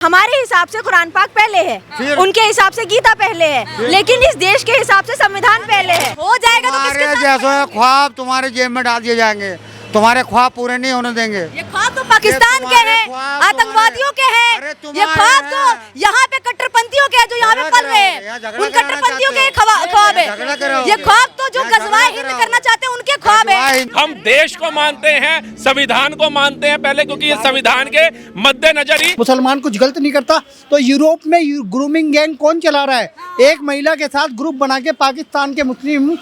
हमारे हिसाब से कुरान पाक पहले है, उनके हिसाब से गीता पहले है, लेकिन इस देश के हिसाब से संविधान पहले है। हो जाएगा तो किसके साथ? जैसे ख्वाब तुम्हारे जेब में डाल दिए जाएंगे, तुम्हारे ख्वाब पूरे नहीं होने देंगे। ये ख्वाब तो पाकिस्तान के हैं, आतंकवादियों के हैं, ये ख्वाब तो यहाँ पे कट्टरपंथियों के हैं जो यहाँ पे पल रहे हैं, उन कट्टरपंथियों के ख्वाब है। ये ख्वाब तो जो गजवाए हिंद करना चाहते हैं उनके ख्वाब है। हम देश को मानते हैं, संविधान को मानते हैं पहले, क्योंकि ये संविधान के मद्देनजर ही। मुसलमान कुछ गलत नहीं करता तो यूरोप में ग्रूमिंग गैंग कौन चला रहा है? एक महिला के साथ ग्रुप बना के पाकिस्तान के मुस्लिम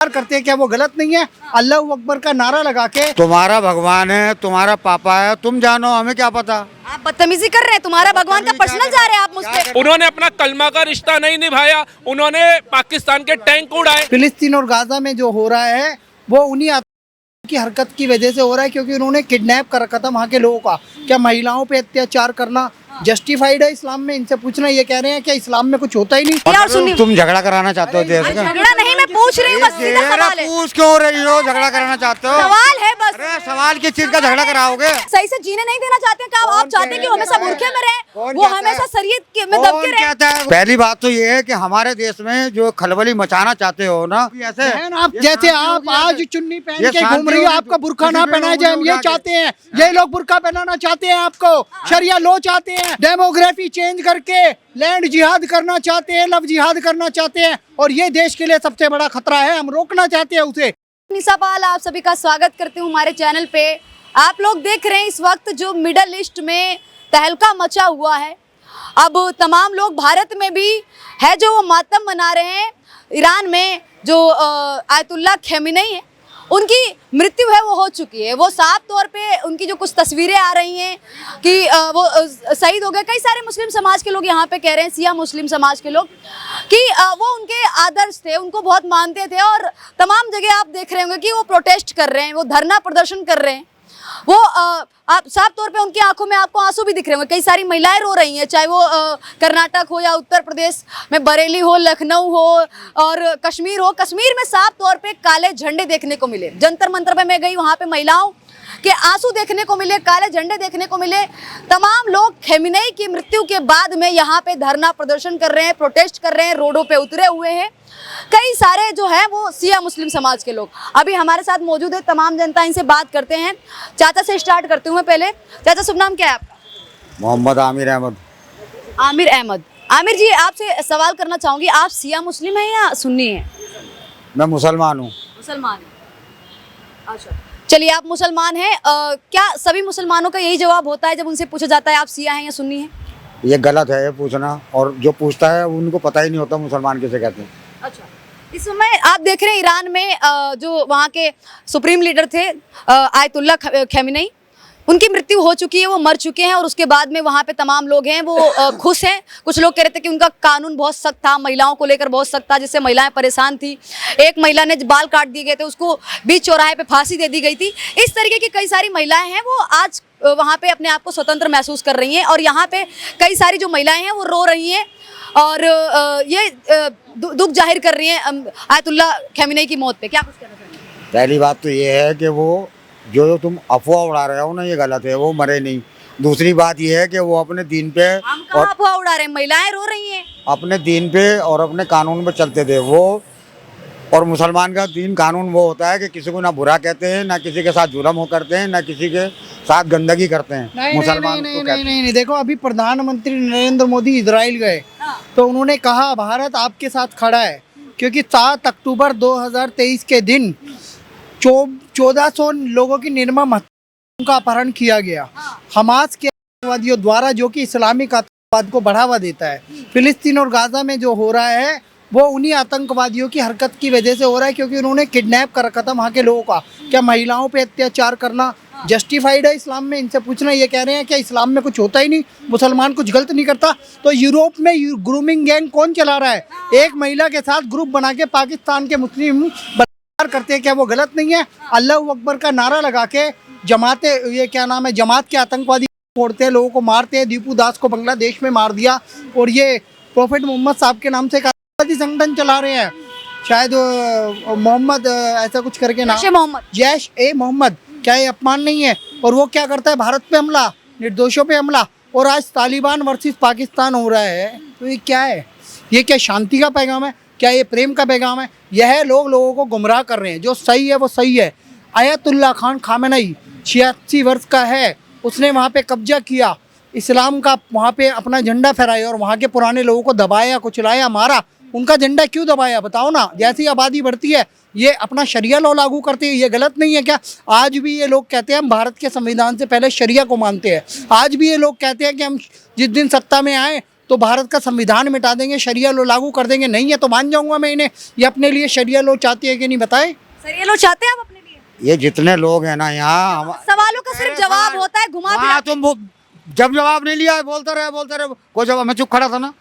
करते हैं, क्या वो गलत नहीं है? अल्लाह अकबर का नारा लगा के तुम्हारा भगवान है, तुम्हारा पापा है, तुम जानो, हमें क्या पता। आप बदतमीजी कर रहे हैं, तुम्हारा भगवान का पर्सनल जा रहे हैं आप मुझ पे। उन्होंने अपना कलमा का रिश्ता नहीं निभाया, उन्होंने पाकिस्तान के टैंक उड़ाए। फिलिस्तीन और गाजा में जो हो रहा है वो उन्हीं आतंकियों की हरकत की वजह से हो रहा है, क्योंकि उन्होंने किडनैप कर रखा था वहाँ के लोगों का। क्या महिलाओं पे अत्याचार करना जस्टिफाइड है इस्लाम में? इनसे पूछना, ये कह रहे हैं कि इस्लाम में कुछ होता ही नहीं। तुम झगड़ा कराना चाहते हो देश का? झगड़ा नहीं, मैं पूछ रही हूँ, बस सीधा सवाल है। पूछ क्यों रही हो? झगड़ा कराना चाहते हो? सवाल है बस। अरे सवाल किस चीज का झगड़ा कराओगे? सही से जीने नहीं देना चाहते क्या आप? चाहते हैं कि हमेशा बुरखे में रहे, वो हमेशा शरीयत में दब के रहे। पहली बात तो ये है कि हमारे देश में जो खलबली मचाना चाहते हो ना, ऐसे आप जैसे आप आज चुन्नी पहन के घूम रही हो, आपका बुरखा ना पहनाया जाए, हम ये चाहते हैं। ये लोग बुरखा पहनाना चाहते हैं, आपको शरिया लो चाहते हैं, डेमोग्राफी चेंज करके लैंड जिहाद करना चाहते हैं, लव जिहाद करना चाहते हैं, और ये देश के लिए सबसे बड़ा खतरा है। हम रोकना चाहते हैं उसे। निशा पाल, आप सभी का स्वागत करती हूँ हमारे चैनल पे। आप लोग देख रहे हैं इस वक्त जो मिडल ईस्ट में तहलका मचा हुआ है। अब तमाम लोग भारत में भी है जो वो मातम मना रहे हैं। ईरान में जो आयतुल्लाह खमेनी है, उनकी मृत्यु है वो हो चुकी है। वो साफ तौर पे उनकी जो कुछ तस्वीरें आ रही हैं कि वो शहीद हो गए। कई सारे मुस्लिम समाज के लोग यहाँ पे कह रहे हैं, शिया मुस्लिम समाज के लोग, कि वो उनके आदर्श थे, उनको बहुत मानते थे, और तमाम जगह आप देख रहे होंगे कि वो प्रोटेस्ट कर रहे हैं, वो धरना प्रदर्शन कर रहे हैं। वो आप साफ तौर पे उनकी आंखों में आपको आंसू भी दिख रहे होंगे। कई सारी महिलाएं रो रही हैं, चाहे वो कर्नाटक हो या उत्तर प्रदेश में बरेली हो, लखनऊ हो और कश्मीर हो। कश्मीर में साफ तौर पे काले झंडे देखने को मिले। जंतर मंतर पे मैं गई, वहाँ पे महिलाओं के आंसू देखने को मिले, काले झंडे देखने को मिले। तमाम लोग खमेनी की मृत्यु के बाद में यहाँ पे धरना प्रदर्शन कर रहे हैं, प्रोटेस्ट कर रहे हैं, रोडों पे उतरे हुए हैं। कई सारे जो है वो शिया मुस्लिम समाज के लोग अभी हमारे साथ मौजूद है। तमाम जनता, इनसे बात करते हैं। चाचा से स्टार्ट करती हूँ मैं पहले। चाचा, शुभ नाम क्या है आपका? मोहम्मद आमिर अहमद। आमिर अहमद। आमिर जी, आपसे सवाल करना चाहूँगी, आप शिया मुस्लिम हैं या सुन्नी हैं? मैं मुसलमान हूँ। मुसलमान हैं। अच्छा, चलिए, आप मुसलमान हैं। क्या सभी मुसलमानों का यही जवाब होता है जब उनसे पूछा जाता है आप शिया हैं या सुन्नी हैं? ये गलत है ये पूछना, और जो पूछता है उनको पता ही नहीं होता मुसलमान किसे कहते हैं। अच्छा, इस समय आप देख रहे हैं ईरान में जो वहाँ के सुप्रीम लीडर थे आयतुल्लाह खमेनी, उनकी मृत्यु हो चुकी है, वो मर चुके हैं, और उसके बाद में वहाँ पे तमाम लोग हैं वो खुश हैं। कुछ लोग कह रहे थे कि उनका कानून बहुत सख्त था, महिलाओं को लेकर बहुत सख्त था, जिससे महिलाएं परेशान थी। एक महिला ने बाल काट दिए गए थे, उसको बीच चौराहे पे फांसी दे दी गई थी। इस तरीके की कई सारी महिलाएं हैं वो आज वहाँ पे अपने आप को स्वतंत्र महसूस कर रही हैं, और यहाँ पे कई सारी जो महिलाएं हैं वो रो रही हैं और ये दुख जाहिर कर रही हैं आयतुल्लाह खमेनी की मौत पे। क्या कुछ कहना चाहेंगे? पहली बात तो ये है कि वो जो तुम अफवाह उड़ा रहे हो ना, ये गलत है, वो मरे नहीं। दूसरी बात ये है कि वो अपने दीन पे, हम कहाँ अफवाह उड़ा रहे हैं, महिलाएं रो रही हैं। अपने दीन पे और अपने कानून पे चलते थे वो। और मुसलमान का दीन कानून वो होता है कि किसी को ना बुरा कहते हैं, ना किसी के साथ जुर्म हो करते हैं, ना किसी के साथ गंदगी करते हैं। मुसलमान नहीं, देखो, अभी प्रधानमंत्री नरेंद्र मोदी इजराइल गए तो उन्होंने कहा भारत आपके साथ खड़ा है, क्योंकि 7 अक्टूबर 2023 के दिन 1400 लोगों की निर्मम हत्या का अपहरण किया गया हमास के आतंकवादियों द्वारा, जो कि इस्लामिक आतंकवाद को बढ़ावा देता है। फिलिस्तीन और गाजा में जो हो रहा है वो उन्हीं आतंकवादियों की हरकत की वजह से हो रहा है, क्योंकि उन्होंने किडनैप कर रखा था वहाँ के लोगों का। क्या महिलाओं पे अत्याचार करना जस्टिफाइड है इस्लाम में? इनसे पूछना, ये कह रहे हैं कि इस्लाम में कुछ होता ही नहीं, मुसलमान कुछ गलत नहीं करता तो यूरोप में ग्रूमिंग गैंग कौन चला रहा है? एक महिला के साथ ग्रुप बना के पाकिस्तान के मुस्लिम करते हैं, क्या वो गलत नहीं है? अल्लाह अकबर का नारा लगा के जमाते, ये क्या नाम है, जमात के आतंकवादी फोड़ते हैं, लोगों को मारते हैं। दीपू दास को बांग्लादेश में मार दिया, और ये प्रॉफिट मोहम्मद साहब के नाम से एक आतंकवादी संगठन चला रहे हैं, शायद मोहम्मद ऐसा कुछ करके नाम, जैश ए मोहम्मद। क्या ये अपमान नहीं है? और वो क्या करता है? भारत पे हमला, निर्दोषों पे हमला, और आज तालिबान वर्सेस पाकिस्तान हो रहा है, तो ये क्या है? ये क्या शांति का पैगाम है? क्या ये प्रेम का पैगाम है? यह लोगों को गुमराह कर रहे हैं। जो सही है वो सही है। आयतुल्ला खान खामेनेई 86 वर्ष का है, उसने वहाँ पे कब्जा किया, इस्लाम का वहाँ पे अपना झंडा फहराया और वहाँ के पुराने लोगों को दबाया, कुचलाया, मारा। उनका झंडा क्यों दबाया बताओ ना? जैसी आबादी बढ़ती है ये अपना शरिया लॉ लागू करते हैं, ये गलत नहीं है क्या? आज भी ये लोग कहते हैं हम भारत के संविधान से पहले शरिया को मानते हैं। आज भी ये लोग कहते हैं कि हम जिस दिन सत्ता में आए तो भारत का संविधान मिटा देंगे, शरिया लॉ लागू कर देंगे। नहीं है तो मान जाऊंगा मैं इन्हें। ये अपने लिए शरिया लॉ चाहती है कि नहीं बताए? सर ये लोग चाहते हैं आप अपने लिए? ये जितने लोग हैं ना यहाँ, सवालों का सिर्फ जवाब होता है, घुमा फिरा। तुम जब जवाब नहीं लिया बोलते रहे कोई जवाब। मैं चुप खड़ा था ना।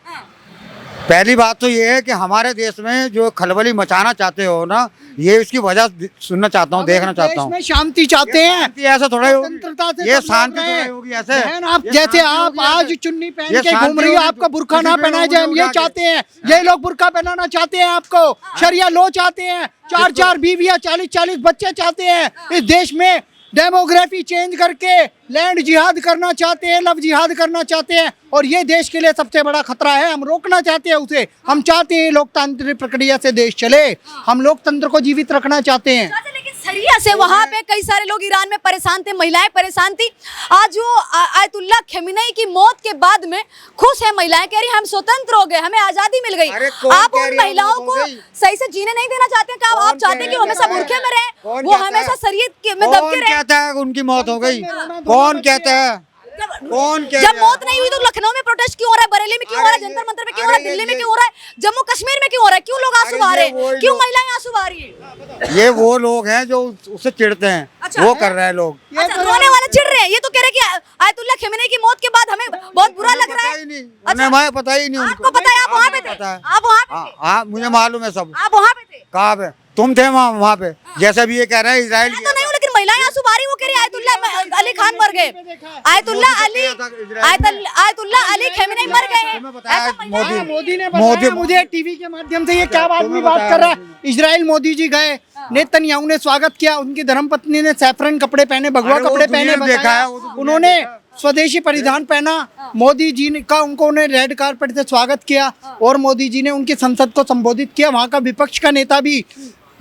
पहली बात तो ये है कि हमारे देश में जो खलबली मचाना चाहते हो ना, ये इसकी वजह सुनना चाहता हूँ, देखना चाहता हूँ। शांति चाहते हैं, ऐसा थोड़ा ही होगी, स्वतंत्रता से ये सब शांति लोग थोड़ा हैं। ही होगी ऐसे। बहन, आप जैसे आप आज चुन्नी पहन के घूम रही हो, आपका बुर्का ना किसी भी पहनाया लोग जाए, हम ये जाके- चाहते हैं। ये लोग बुर्का पहनाना चाहते हैं आपको, शरिया लो चाहते हैं, 4-4 बीवियां, 40-40 बच्चे चाहते हैं। इस देश में डेमोग्राफी चेंज करके लैंड जिहाद करना चाहते हैं, लव जिहाद करना चाहते हैं, और ये देश के लिए सबसे बड़ा खतरा है। हम रोकना चाहते हैं उसे। हम चाहते हैं लोकतांत्रिक प्रक्रिया से देश चले, हम लोकतंत्र को जीवित रखना चाहते हैं। अच्छा, लेकिन सरिया से वहाँ पे कई सारे लोग ईरान में परेशान थे, महिलाएं परेशान थी। आज वो आयतुल्ला खमेनेई की मौत के बाद में खुश है महिलाएं, कह रही हम स्वतंत्र हो गए, हमें आजादी मिल गई। अरे कौन आप कह उन रही है महिलाओं वो को हो गई? सही से जीने नहीं देना चाहते? क्या आप चाहते हैं कि वो हमेशा बुर्के में रहे, कौन वो कहता है? हमेशा शरीयत में दबके कौन रहे? कहता है उनकी मौत हो गई? कौन कहता है? कौन कहता जब मौत नहीं हुई तो लखनऊ में प्रोटेस्ट क्यों हो रहा है, बरेली में क्यों हो रहा है, अरे जंतर मंतर में ये- क्यों हो रहा है, अरे दिल्ली में ये- क्यों हो रहा है, जम्मू कश्मीर में क्यों हो रहा है? क्यों लोग आंसू अरे बहा ये रहे हैं, वही क्यों लोग- महिलाएं आंसू बहा रही है? ये वो लोग हैं जो उससे चिढ़ते हैं, अच्छा। वो कर रहे हैं लोग। अच्छा, रोने वाले चिढ़ रहे हैं। ये तो कह रहे हैं कि आयतुल्ला खमेनेई की मौत के बाद हमें बहुत बुरा लग रहा है। उन्हें मैं पता ही नहीं उनको। आपको पता है? आप वहाँ पे थे? पता है। आप वहाँ पे थे? हाँ मुझे मालूम है सब। आप वहाँ पे थे? कहाँ पे? तुम थे वहाँ पे? जैसे भी ये कह रहे हैं इजराइल मैं तो नहीं हूँ, लेकिन महिलाएं आंसू बहा रही, वो कह रही आयतुल्ला अली खान मर गए, आयतुल्ला अली खमेनेई मर गए हैं। ऐसा महिलाएं- मोदी ने बताया मुझे टीवी के माध्यम से। ये क्या आदमी बात कर रहा है? इजराइल मोदी जी गए, नेतन्याहू ने स्वागत किया, उनकी धर्मपत्नी ने सैफरन कपड़े पहने, भगवा अरे वो कपड़े दुनिया पहने, ने देखा बताया। है, वो तो दुनिया ने उन्होंने देखा। स्वदेशी परिधान पहना, मोदी जी ने का उनको उन्हें रेड कारपेट से स्वागत किया, और मोदी जी ने उनकी संसद को संबोधित किया। वहाँ का विपक्ष का नेता भी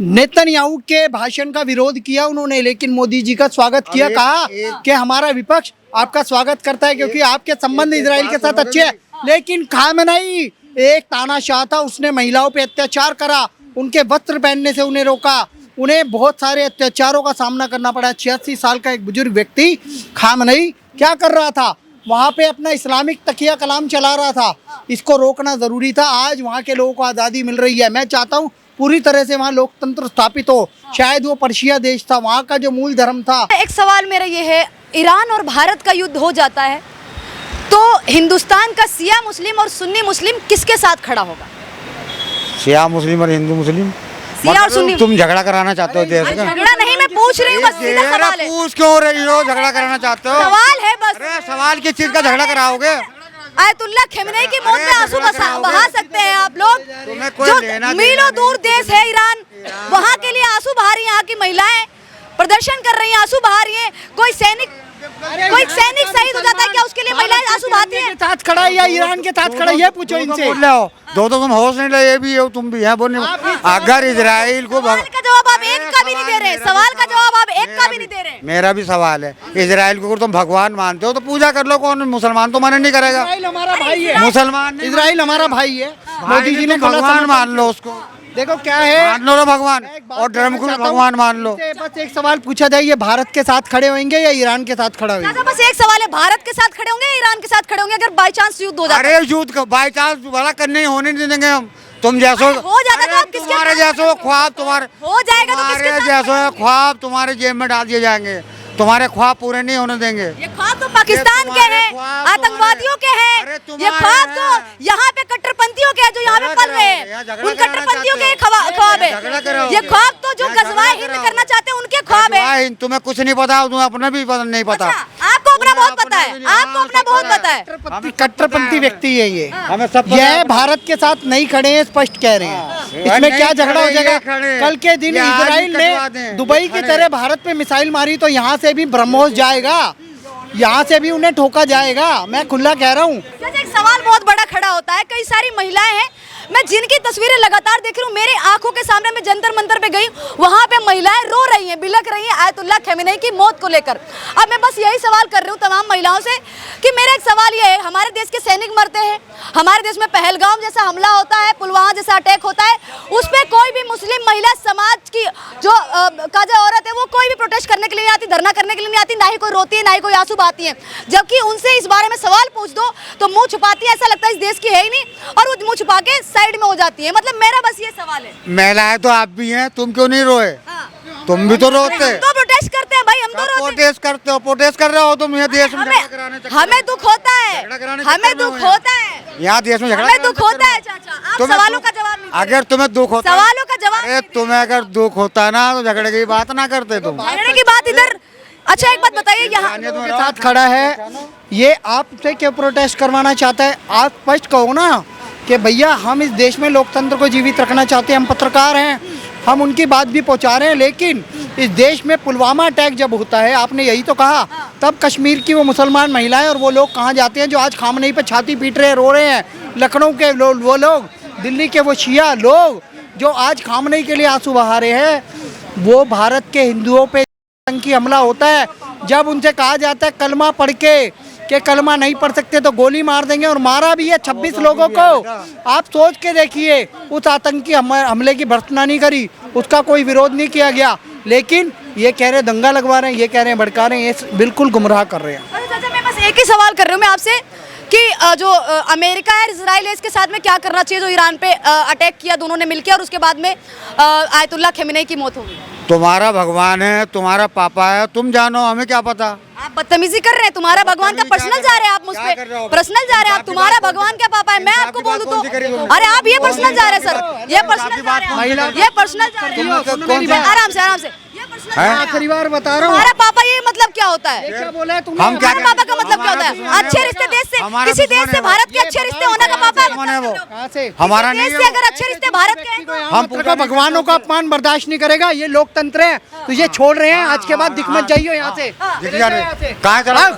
नेतन्याहू के भाषण का विरोध किया उन्होंने, लेकिन मोदी जी का स्वागत किया। कहा कि हमारा विपक्ष आपका स्वागत करता है क्योंकि आपके संबंध इजराइल के साथ अच्छे हैं। लेकिन खामेनेई एक तानाशाह था, उसने महिलाओं पे अत्याचार करा, उनके वस्त्र पहनने से उन्हें रोका, उन्हें बहुत सारे अत्याचारों का सामना करना पड़ा। 86 साल का एक बुजुर्ग व्यक्ति खामेनेई क्या कर रहा था? वहाँ पे अपना इस्लामिक तकिया कलाम चला रहा था। इसको रोकना जरूरी था। आज वहाँ के लोगों को आज़ादी मिल रही है। मैं चाहता हूँ पूरी तरह से वहाँ लोकतंत्र स्थापित हो। शायद वो पर्शिया देश था, वहाँ का जो मूल धर्म था। एक सवाल मेरा ये है, ईरान और भारत का युद्ध हो जाता है तो हिंदुस्तान का शिया मुस्लिम और सुन्नी मुस्लिम किसके साथ खड़ा होगा? शिया मुस्लिम और हिंदू मुस्लिम। शिया और सुन्नी। तुम झगड़ा कराना चाहते हो देश का? झगड़ा नहीं, मैं पूछ रही हूँ, बस सीधा सवाल है। पूछ क्यों रही हो? झगड़ा कराना चाहते हो? सवाल है बस। अरे सवाल किस चीज का झगड़ा कराओगे? आयतुल्ला खमेनेई की मौत पे आंसू बहा सकते हैं आप लोग? तुम्हें कोई जो लेना देना मीलों नहीं। दूर देश है ईरान, वहाँ के लिए आंसू बहा रही हैं। यहाँ की महिलाएं प्रदर्शन कर रही हैं, आंसू बहा रही हैं। कोई सैनिक शहीद हो जाता है, क्या उसके लिए महिलाएं आंसू बहाती हैं? के साथ खड़ा है या ईरान के साथ खड़ा है, ये पूछो इनसे। बोल रहे हो दो तो तुम होश नहीं ले, ये भी हो तुम भी है बोलने। अगर इजराइल को सवाल का जवाब आप एक का भी नहीं दे रहे। सवाल का जवाब आप एक का भी नहीं दे रहे। मेरा भी सवाल है, इजराइल को अगर तुम भगवान मानते हो तो पूजा कर लो। कौन मुसलमान तो मना नहीं करेगा? इजराइल हमारा भाई है। मुसलमान नहीं इजराइल हमारा भाई है। भाई मोदी जी तो ने खुला भगवान समर्थन मान लो उसको। देखो क्या है, मान लो ना भगवान, मैं एक बात और धर्म को कहना भी चाहता हूँ, भगवान मान लो। इनसे बस एक सवाल पूछा जाए, ये भारत के साथ खड़े होंगे या ईरान के साथ खड़ा होंगे? चाचा बस एक सवाल है, भारत के साथ खड़े होंगे या ईरान के साथ खड़े होंगे अगर बाई चांस युद्ध हो जाता है? अरे युद्ध का बाई चांस वाला करने ही होने नहीं देंगे हम। तुम जैसो अरे हो जाता तो आप किसके तुम्हारे साथ जैसो ख्वाब तुम्हारे हो जाएगा तो किसके तुम्हारे साथ जैसो ख्वाब तुम्हारे जेब में डाल दिए जाएंगे। तुम्हारे ख्वाब पूरे नहीं होने देंगे। ये ख्वाब तो पाकिस्तान के हैं, ख्वाब आतंकवादियों के हैं। अरे ये तुम्हारे ख्वाब तो हैं। यहाँ पे कट्टरपंथियों के हैं जो यहाँ पे झगड़ा पल रहे कराओ, यहाँ हैं। झगड़ा उन कराना कट्टरपंथियों के चाहते हो। ख्वाब है। झगड़ा कराओ। ये ख्वाब तो जो यहाँ झगड़ा गजवा हिंद कराओ। करना चाहते हैं उनके ख्वाब है। तुम्हें कुछ नहीं पता, तुम्हें अपना भी नहीं पता। अच्छा, आपको अपना बहुत पता है, आपको अपना बहुत पता है। कट्टरपंथी व्यक्ति है ये। हमें सब पता यह है। भारत के साथ नहीं खड़े हैं, स्पष्ट कह रहे हैं। इसमें नहीं क्या झगड़ा हो खड़े, ये जाएगा? खड़े। कल के दिन ये आज ही इजराइल कटवा ने दें, दुबई की खड़े। तरह भारत पे मिसाइल मारी तो यहाँ से भी ब्रह्मोस जाएगा। यहाँ से भी उन्हें ठोका जाएगा, मैं खुला कह रहा हूँ। जैसे एक सवाल बहुत बड़ा खड़ा होता है, कई सारी महिलाएं हैं, मैं जिनकी तस्वीरें लगातार देख रही हूँ, मेरे आंखों के सामने मैं जंतर मंतर पे गई, वहां पे महिलाएं रो रही हैं, बिलख रही हैं आयतुल्लाह खमेनी की मौत को लेकर। अब मैं बस यही सवाल कर रही हूँ तमाम महिलाओं से कि मेरा एक सवाल ये है, हमारे देश के सैनिक मरते हैं, हमारे देश में पहलगाम जैसा हमला होता है, पुलवामा जैसा अटैक होता है, उस पर कोई भी मुस्लिम महिला समाज की जो काजा औरत है वो कोई भी प्रोटेस्ट करने के लिए नहीं आती, धरना करने के लिए नहीं आती, ना ही कोई रोती है, ना ही कोई आंसू बहाती है। जबकि उनसे इस बारे में सवाल पूछ दो तो मुंह छुपाती है, ऐसा लगता है इस देश की है ही नहीं, और वो मुंह छुपा के साइड में हो जाती है। मतलब मेरा बस ये सवाल है। महिलाएं तो आप भी हैं, तुम क्यों नहीं रोए? तुम भी तो रोते हम तो प्रोटेस्ट करते हैं भाई, हम तो रोते प्रोटेस्ट करते हो, प्रोटेस्ट कर रहे हो तुम यहाँ देश में। हमें दुख होता है, हमें दुख होता है, यहाँ देश में झगड़ा हमें दुख होता है। चाचा आप सवालों का जवाब नहीं, अगर तुम्हें दुख होता, सवालों का जवाब, अरे तुम्हें अगर दुख होता ना तो झगड़े की बात ना करते तुम। झगड़े की बात इधर। अच्छा एक बात बताइए, यहाँ के साथ खड़ा है, ये आपसे क्यों प्रोटेस्ट करवाना चाहता है? आप स्पष्ट कहो ना कि भैया हम इस देश में लोकतंत्र को जीवित रखना चाहते हैं, हम पत्रकार हैं, हम उनकी बात भी पहुंचा रहे हैं, लेकिन इस देश में पुलवामा अटैक जब होता है, आपने यही तो कहा, तब कश्मीर की वो मुसलमान महिलाएं और वो लोग कहाँ जाते हैं जो आज खामनेई पे छाती पीट रहे हैं, रो रहे हैं, लखनऊ के वो लोग, दिल्ली के वो शिया लोग जो आज खामनेई के लिए आंसू बहा रहे हैं, वो भारत के हिंदुओं पे आतंकी हमला होता है, जब उनसे कहा जाता है कलमा पढ़ के कि कलमा नहीं पढ़ सकते तो गोली मार देंगे, और मारा भी है 26 लोगों को। आप सोच के देखिए, उस आतंकी हमले की भर्त्सना नहीं करी, उसका कोई विरोध नहीं किया गया, लेकिन ये कह रहे दंगा लगवा रहे हैं, ये कह रहे हैं भड़का रहे हैं, ये बिल्कुल गुमराह कर रहे हैं। अरे चाचा मैं बस एक ही सवाल कर रही हूँ मैं आपसे कि जो अमेरिका है, इजराइल है, इसके साथ में क्या करना चाहिए जो ईरान पे अटैक किया दोनों ने मिलकर और उसके बाद में आयतुल्लाह खमेनी की मौत हो गई? तुम्हारा भगवान है, तुम्हारा पापा है, तुम जानो, हमें क्या पता। आप बदतमीजी कर रहे हैं, तुम्हारा भगवान का पर्सनल जा रहे हैं आप मुझ पे, पर्सनल जा रहे हैं आप, तुम्हारा भगवान क्या पापा है, मैं आपको बोल दूं तो, अरे आप ये पर्सनल जा रहे हैं सर, ये पर्सनल जा रहे हैं, ये पर्सनल जा रहे हैं, आराम से आराम से, ये पर्सनल, आखिरी बार बता रहा हूँ, हमारा पापा ये मतलब क्या होता है? क्या बोला है तुमने? हम क्या हमारे पापा का मतलब क्या होता है? अच्छे रिश्ते देश से, किसी देश से भारत के अच्छे रिश्ते होने का पापा है वो, कहाँ से? हमारा देश नहीं से अगर अच्छे रिश्ते भारत के हैं, हम का भगवानों का अपमान बर्दाश्त नहीं करेगा, ये लोकतंत्र है, तो ये छोड़ रहे हैं, आज के बाद दिख मत जाइए यहाँ से। कहाँ चला,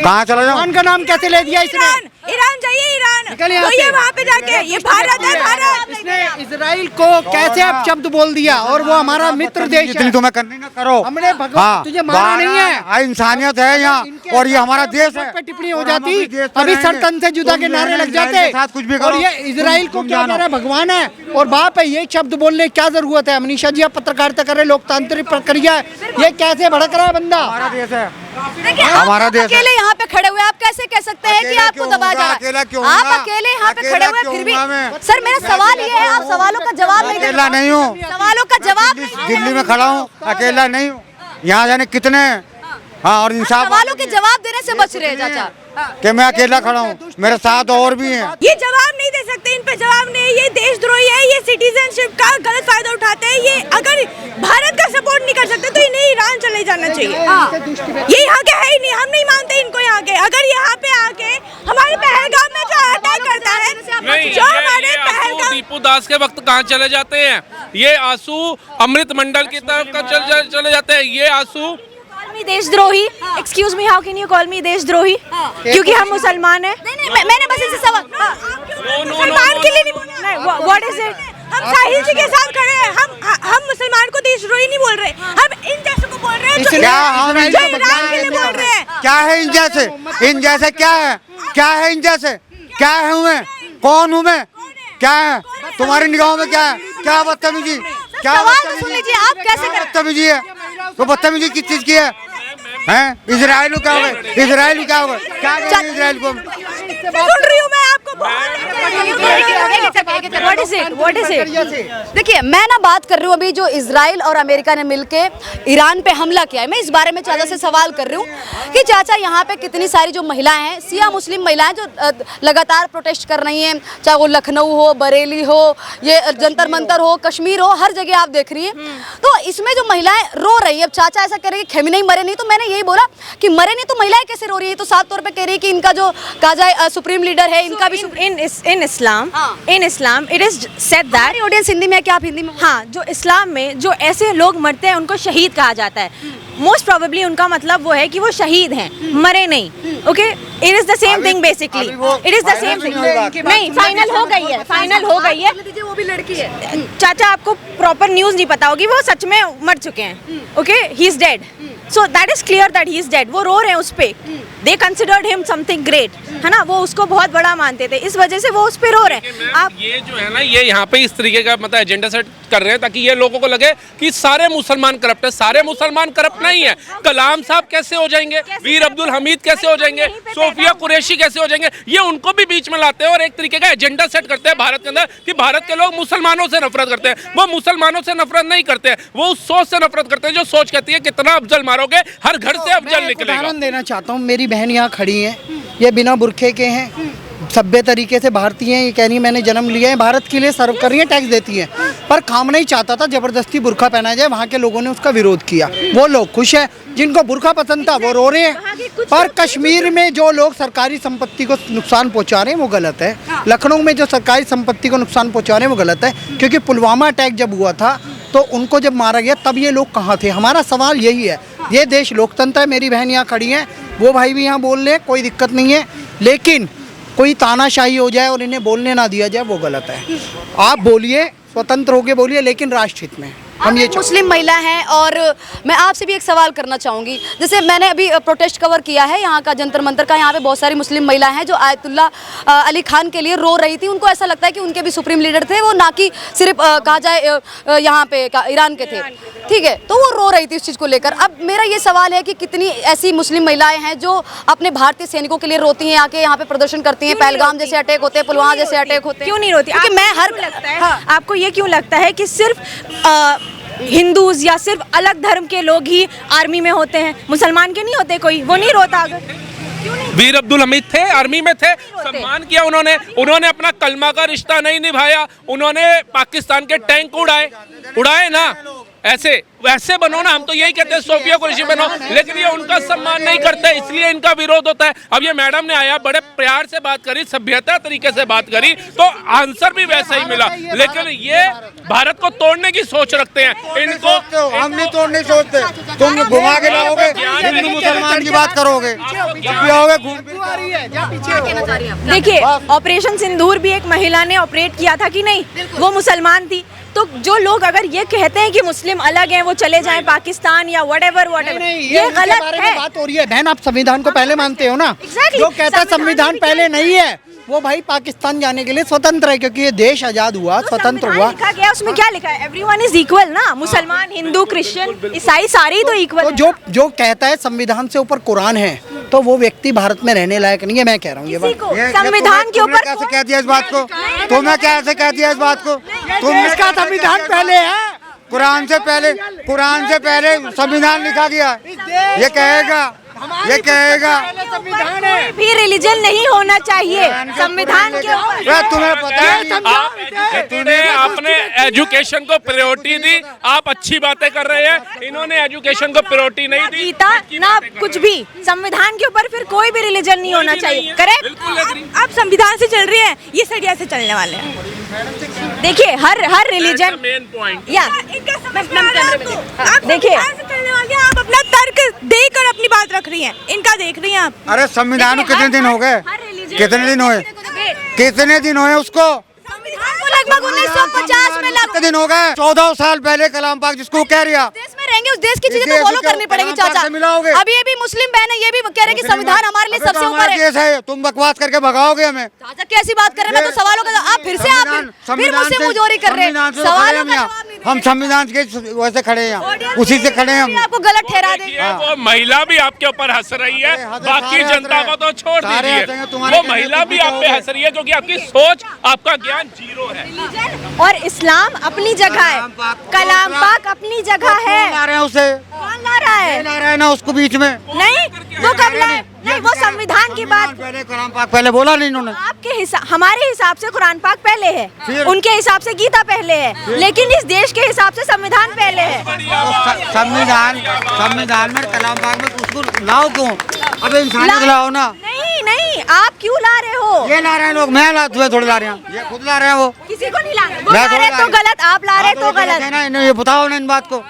कहाँ चला जाओ? भगवान का नाम कैसे ले दिया इसने? ईरान जाइए, ईरान निकल यहाँ तो ये से। वहाँ पे जाके, ये भारत है, भारत। इसने इजराइल को कैसे अब शब्द बोल दिया, और वो हमारा मित्र देश जितनी है। तुम्हें करनी ना करो, हमने भगवान तुझे मारा नहीं है, इंसानियत है यहाँ, और ये हमारा देश है। पे टिप्पणी हो जाती, अभी सर तन से जुदा के नारे लग जाते, कुछ भी और ये इजराइल को क्या कह रहा है, भगवान है और बाप है, ये शब्द बोलने की क्या जरूरत है? मनीषा जी आप पत्रकारिता कर रहे, लोकतांत्रिक प्रक्रिया है, ये कैसे भड़क रहा है बंदा? हमारा देश है, देखिए हमारा आप देश है। अकेले यहाँ पे खड़े हुए, आप कैसे कह सकते हैं कि अकेला आपको क्यों दबाया जा होऊंगा? रहा अकेला है? क्यों आप होऊंगा? अकेले यहाँ पे अकेला खड़े हुए, क्यों फिर भी होऊंगा मैं? सर मेरा सवाल ये है, आप सवालों का जवाब नहीं दे अकेला नहीं हूँ, सवालों का जवाब नहीं दे दिल्ली में खड़ा हूँ, अकेला नहीं हूँ, यहाँ जाने कितने हैं। हाँ, और इंसाफ सवालों के जवाब देने से बच रहे हैं चाचा। कि मैं अकेला खड़ा हूँ, मेरे साथ और भी हैं। ये जवाब नहीं दे सकते, इन पे जवाब नहीं, ये देशद्रोही है, ये सिटीजनशिप का गलत फायदा उठाते हैं, ये अगर भारत का सपोर्ट नहीं कर सकते तो इन्हें ईरान चले जाना चाहिए। ये यहाँ के है ही नहीं, हम नहीं मानते इनको यहाँ के। अगर यहाँ पे आके हमारे पहलगाम में जो अटैक करता है, नहीं, जो हमारे ये आंसू पहलगाम, दीपू दास के वक्त कहाँ चले जाते हैं? ये आंसू अमृत मंडल की तरफ का चले जाते हैं, ये आंसू देशद्रोही। Excuse me, how can you call मी देशद्रोही? क्योंकि हम मुसलमान हैं। नहीं मैंने बस इसे सवाल मुसलमान के लिए नहीं बोला, व्हाट इज इट? हम साहिल जी के साथ खड़े हैं, हम मुसलमान को देशद्रोही नहीं बोल रहे, हम इन जैसों को बोल रहे हैं जो क्या हम इन जो ईरान के लिए बोल रहे हैं। क्या है इन जैसे? इन जैसे क्या है? क्या है इन जैसे? क्या है मैं? कौन हूँ मैं? क्या है तुम्हारी निगाहों में? क्या है? क्या बदतमीजी? क्या सवाल तो सुन लीजिए, आप कैसे कर बदतमीजी है? तो बदतमीजी किस चीज की है? हैं? इजराइल को क्या होगा? इजराइल को क्या होगा? क्या करेंगे इजराइल को? सुन रही हूँ मैं आपको What is it? देखिए मैं ना बात कर रही हूँ अभी जो इजराइल और अमेरिका ने मिलके ईरान पे हमला किया है, मैं इस बारे में चाचा से सवाल कर रही हूँ कि चाचा यहाँ पे कितनी सारी जो महिलाएं हैं, सिया मुस्लिम महिलाएं जो लगातार प्रोटेस्ट कर रही हैं, चाहे वो लखनऊ हो, बरेली हो, ये जंतर मंतर हो, कश्मीर हो, हर जगह आप देख रही हैं। तो इसमें जो महिलाएं रो रही है, अब चाचा ऐसा कह रहे हैं कि खमेनी मरे नहीं, तो मैंने यही बोला कि मरे नहीं तो महिलाएं कैसे रो रही है? तो साफ तौर पर कह रही है कि इनका जो कहा जाए सुप्रीम लीडर है, इनका भी in Islam it is said that हमारी ऑडियंस हिंदी में है, क्या आप हिंदी में? हाँ, जो इस्लाम में जो ऐसे लोग मरते हैं उनको शहीद कहा जाता है। मोस्ट प्रोबेबली उनका मतलब वो है कि वो शहीद हैं, मरे नहीं। Okay, it is the same thing basically, it is the same thing. नहीं, फाइनल हो गई है, फाइनल हो गई है। वो भी लड़की है। चाचा आपको प्रॉपर न्यूज़ नहीं पता होगी, वो सच में मर चुके हैं। Okay, he is dead, so that is clear that he is dead. वो रो रहे हैं उस पे, दे कंसिडर्ड हिम समथिंग ग्रेट, है ना, वो उसको बहुत बड़ा मानते थे, इस वजह से वो उस पे रो रहे हैं। आप ये जो है ना, ये यहाँ पे इस तरीके का मतलब एजेंडा सेट कर रहे हैं ताकि ये लोगों को लगे कि सारे मुसलमान करप्ट है। सारे मुसलमान करप्ट नहीं है। कलाम साहब कैसे हो जाएंगे, वीर अब्दुल हमीद कैसे हो जाएंगे, सोफिया कुरैशी कैसे हो जाएंगे, ये उनको भी बीच में लाते हैं और एक तरीके का एजेंडा सेट करते हैं भारत के अंदर कि भारत के लोग मुसलमानों से नफरत करते हैं। वो मुसलमानों से नफरत नहीं करते हैं, वो उस सोच से नफरत करते हैं जो सोच कहती है कितना अफजल मारोगे हर घर से अफजल निकलेगा। उदाहरण देना चाहता हूँ, मेरी बहन यहाँ खड़ी हैं, ये बिना बुरखे के हैं, सभ्य तरीके से भारतीय हैं, ये कह रही है मैंने जन्म लिया है, भारत के लिए सर्व कर रही है, टैक्स देती है। पर खामना ही चाहता था जबरदस्ती बुरखा पहनाया जाए, वहाँ के लोगों ने उसका विरोध किया। वो लोग खुश हैं, जिनको बुरखा पसंद था वो रो रहे हैं। पर कश्मीर में जो लोग सरकारी संपत्ति को नुकसान पहुँचा रहे हैं वो गलत है। लखनऊ में जो सरकारी संपत्ति को नुकसान पहुँचा रहे हैं वो गलत है, क्योंकि पुलवामा अटैक जब हुआ था तो उनको जब मारा गया तब ये लोग कहाँ थे। हमारा सवाल यही है, ये देश लोकतंत्र है, मेरी बहन यहाँ खड़ी है, वो भाई भी यहाँ बोल रहे हैं, कोई दिक्कत नहीं है, लेकिन कोई तानाशाही हो जाए और इन्हें बोलने ना दिया जाए वो गलत है। आप बोलिए, स्वतंत्र होकर बोलिए, लेकिन राष्ट्रहित में। हम ये मुस्लिम महिला हैं और मैं आपसे भी एक सवाल करना चाहूँगी। जैसे मैंने अभी प्रोटेस्ट कवर किया है यहाँ का, जंतर मंतर का, यहाँ पे बहुत सारी मुस्लिम महिलाएं हैं जो आयतुल्ला अली खान के लिए रो रही थी। उनको ऐसा लगता है कि उनके भी सुप्रीम लीडर थे वो, ना कि सिर्फ कहा जाए यहाँ पे ईरान के थे, ठीक है, तो वो रो रही थी उस चीज़ को लेकर। अब मेरा ये सवाल है कि कितनी ऐसी मुस्लिम महिलाएं हैं जो अपने भारतीय सैनिकों के लिए रोती हैं, आके यहाँ पे प्रदर्शन करती हैं, पहलगाम जैसे अटैक होते हैं, पुलवामा जैसे अटैक होते हैं, क्यों नहीं रोती? क्योंकि मैं हर लगता है, आपको ये क्यों लगता है कि सिर्फ हिंदूज या सिर्फ अलग धर्म के लोग ही आर्मी में होते हैं, मुसलमान के नहीं होते? कोई वो नहीं रोता? अगर वीर अब्दुल हमीद थे, आर्मी में थे, सम्मान किया उन्होंने अपना कलमा का रिश्ता नहीं निभाया, उन्होंने पाकिस्तान के टैंक उड़ाए ना। ऐसे वैसे बनो ना, हम तो यही कहते हैं सोफिया कुरैशी बनो, लेकिन ये उनका सम्मान नहीं करते, इसलिए इनका विरोध होता है। अब ये मैडम ने आया, बड़े प्यार से बात करी, सभ्यता तरीके से बात करी, तो आंसर भी वैसा ही मिला। लेकिन ये भारत को तोड़ने की सोच रखते हैं। इनको हम नहीं तोड़ने सोचते, तुम घुमा के लाओगे, हिंदू मुसलमान की बात करोगे, देखिए, ऑपरेशन सिंदूर भी एक महिला ने ऑपरेट किया था कि नहीं? वो मुसलमान थी। तो जो लोग अगर ये कहते हैं कि मुस्लिम अलग हैं, वो चले जाएं पाकिस्तान या व्हाटएवर ये गलत है। बात हो रही है बहन, आप संविधान को पहले मानते हो ना? जो कहता है संविधान पहले नहीं है वो भाई पाकिस्तान जाने के लिए स्वतंत्र है, क्योंकि ये देश आजाद हुआ, स्वतंत्र हुआ। लिखा गया उसमें क्या लिखा है? एवरीवन इज इक्वल ना, मुसलमान, हिंदू, क्रिश्चियन, ईसाई सारे ही तो इक्वल। तो जो कहता है संविधान से ऊपर कुरान है तो वो व्यक्ति भारत में रहने लायक नहीं है, मैं कह रहा हूँ ये बात। संविधान के ऊपर कैसे कह दिया इस बात को? तुमने कैसे कह दिया इस बात को? देश का संविधान पहले है, कुरान से पहले संविधान लिखा गया। ये कहेगा कोई भी रिलीजन नहीं होना चाहिए संविधान के ऊपर। तुम्हें पता है आपने एजुकेशन को प्रायोरिटी दी, आप अच्छी बातें कर रहे हैं, इन्होंने एजुकेशन को प्रायोरिटी नहीं दी, गीता ना कुछ भी। संविधान के ऊपर फिर कोई भी रिलीजन नहीं होना चाहिए, करेक्ट? अब संविधान से चल रही है, ये सरिया से चलने वाले हैं। देखिए, हर रिलीजन मेन पॉइंट या देखिए, आप अपना तर्क देकर अपनी बात रख रही हैं, इनका देख रही हैं आप। अरे संविधान को कितने दिन हो गए? कितने दिन हुए उसको? लगभग 1950 में कितने दिन हो गए? 14 साल पहले कलाम पाक जिसको कह रहा, देश में रहेंगे, उस देश की चीजें तो फॉलो करनी पड़ेगी चाचा। अब ये भी मुस्लिम बहन है, ये भी कह रहे हैं कि संविधान हमारे लिए सबसे ऊपर है। तुम बकवास करके भगाओगे हमें। चाचा कैसी बात कर रहे हैं? मैं तो सवालों का आप फिर से फिर मुझसे मुजोरी कर रहे हैं। सवालों का हम संविधान के वैसे खड़े हैं, उसी से खड़े हैं हम। आपको गलत ठहरा दे। वो महिला भी आपके ऊपर हंस रही है, बाकी जनता को तो छोड़ दीजिए, वो महिला भी आप पे हंस रही है क्योंकि आपकी सोच, आपका ज्ञान जीरो है। और इस्लाम अपनी जगह है, कलाम पाक अपनी जगह है। ला रहे हैं उसे, कौन ला रहा है? ला रहे हैं ना उसको बीच में। नहीं, वो कब लाए? नहीं, वो संविधान की बात। पहले कलाम पाक पहले बोला नहीं इन्होंने। आपके हिसाब, हमारे हिसाब से कुरान पाक पहले है, उनके हिसाब से गीता पहले है, लेकिन इस देश के हिसाब से संविधान पहले है। संविधान में कलाम पाक में उसको लाओ क्यों? अब इंसानियत लाओ ना। नहीं, आप क्यों ला रहे हो? ये ला रहे हैं लोग, मैं ला, तुम्हें थोड़ी ला रहे हैं, ये खुद ला रहे हैं। वो किसी को नहीं ला रहे, वो ला रहे तो गलत, आप ला रहे तो गलत। ये बताओ ना इन बात को।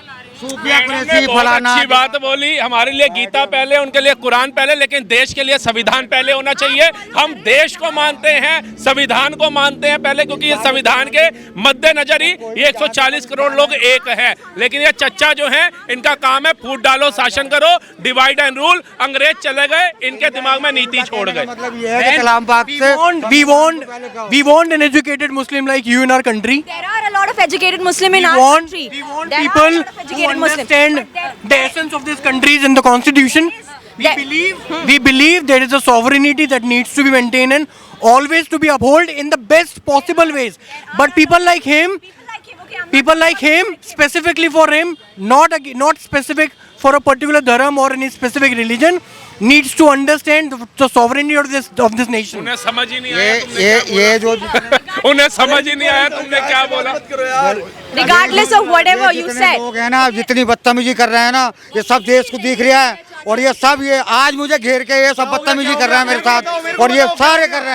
सूफिया बहुत अच्छी बात बोली। हमारे लिए गीता पहले, उनके लिए कुरान पहले, लेकिन देश के लिए संविधान पहले होना चाहिए। हम देश को मानते हैं, संविधान को मानते हैं पहले, क्योंकि ये संविधान के मद्देनजर ही ये 140 करोड़ लोग एक है। लेकिन ये चच्चा जो है, इनका काम है फूट डालो, शासन करो, डिवाइड एंड रूल। अंग्रेज चले गए, इनके दिमाग में नीति छोड़ गए। मतलब ये है कि कलाम पाक से We want an educated Muslim like you in our country. There are a lot of educated Muslim in We our want country. people There are a lot of who educated Muslims. understand the essence of this country is in the constitution. We believe there is a sovereignty that needs to be maintained and always to be upheld in the best possible ways. But people like him, specifically for him, not specific for a particular dharam or any specific religion, needs to understand the sovereignty of this nation. उन्हें समझ ही नहीं आया तुमने ये जो उन्हें समझ ही नहीं आया तुमने क्या बोला। Regardless of whatever you जितने said. लोग हैं ना, जितनी बदतमीजी कर रहे हैं ना, ये सब देश को दिख रहा है। और ये सब, ये आज मुझे घेर के ये सब बदतमीजी कर रहे हैं मेरे साथ, और ये सारे कर रहे हैं।